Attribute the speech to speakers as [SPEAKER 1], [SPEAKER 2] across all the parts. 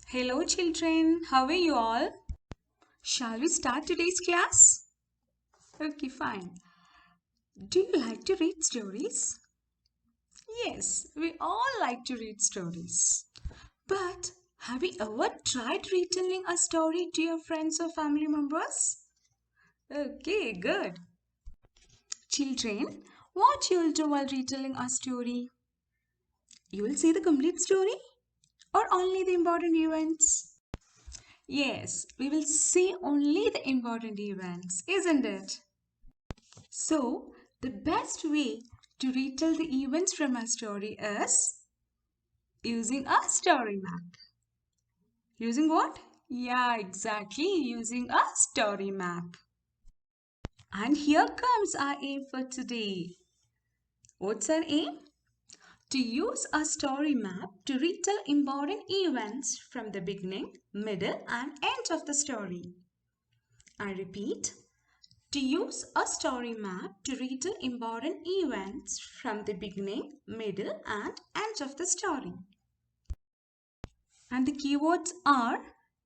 [SPEAKER 1] Hello children, how are you all? Shall we start today's class? Okay, fine. Do you like to read stories? Yes, we all like to read stories. But have you ever tried retelling a story to your friends or family members? Okay, good. Children, what you'll do while retelling a story? You will say the complete story or only the important events? Yes, we will see only the important events, isn't it? So, the best way to retell the events from a story is using a story map. Using what? Yeah, exactly, using a story map. And here comes our aim for today. What's our aim? To use a story map to retell important events from the beginning, middle, and end of the story. I repeat, to use a story map to retell important events from the beginning, middle, and end of the story. And the keywords are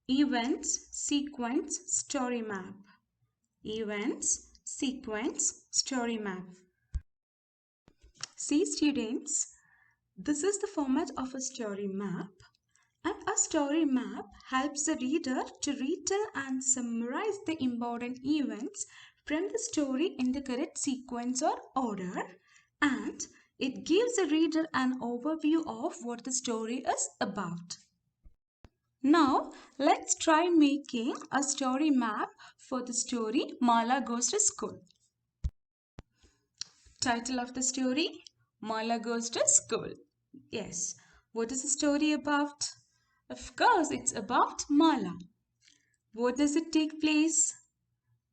[SPEAKER 1] events, sequence, story map. Events, sequence, story map. See students, this is the format of a story map. And a story map helps the reader to retell and summarize the important events from the story in the correct sequence or order, and it gives the reader an overview of what the story is about. Now, let's try making a story map for the story Mala Goes to School. Title of the story, Mala Goes to School. Yes, what is the story about? Of course, it's about Mala. What does it take place?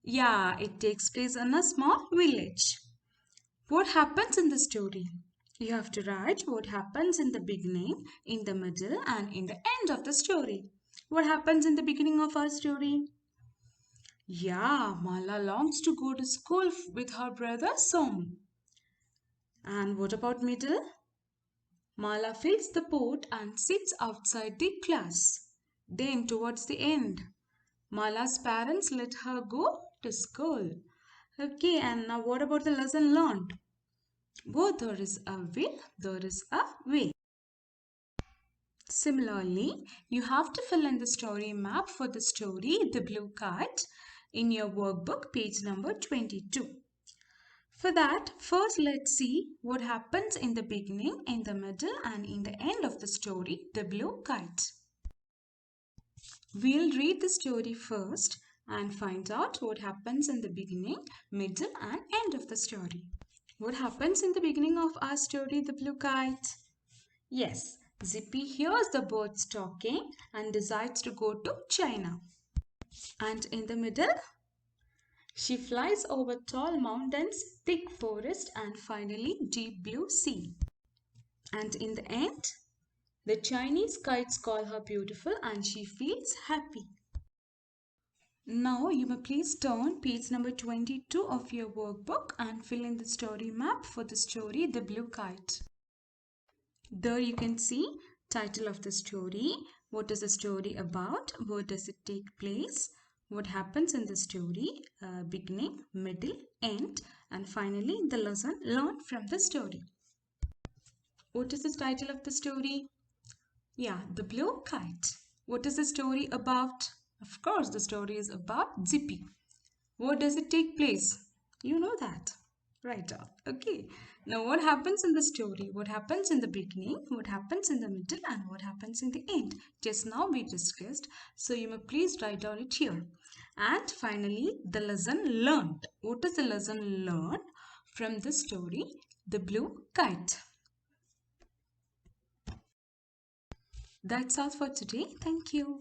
[SPEAKER 1] Yeah, it takes place in a small village. What happens in the story? You have to write what happens in the beginning, in the middle, and in the end of the story. What happens in the beginning of our story? Yeah, Mala longs to go to school with her brother Som. And what about middle? Mala fills the pot and sits outside the class. Then towards the end, Mala's parents let her go to school. Okay, and now what about the lesson learned? Where there is a will, there is a way. Similarly, you have to fill in the story map for the story The Blue Kite in your workbook, page number 22. For that, first let's see what happens in the beginning, in the middle, and in the end of the story The Blue Kite. We'll read the story first and find out what happens in the beginning, middle, and end of the story. What happens in the beginning of our story, The Blue Kite? Yes, Zippy hears the birds talking and decides to go to China. And in the middle, she flies over tall mountains, thick forest, and finally deep blue sea. And in the end, the Chinese kites call her beautiful and she feels happy. Now you may please turn page number 22 of your workbook and fill in the story map for the story The Blue Kite. There you can see title of the story, what is the story about, where does it take place, what happens in the story, beginning, middle, end, and finally the lesson learned from the story. What is the title of the story? Yeah, The Blue Kite. What is the story about? Of course, the story is about Zippy. Where does it take place? You know that. Right on. Okay. Now, what happens in the story? What happens in the beginning? What happens in the middle? And what happens in the end? Just now we discussed. So, you may please write down it here. And finally, the lesson learned. What is the lesson learned from the story, The Blue Kite? That's all for today. Thank you.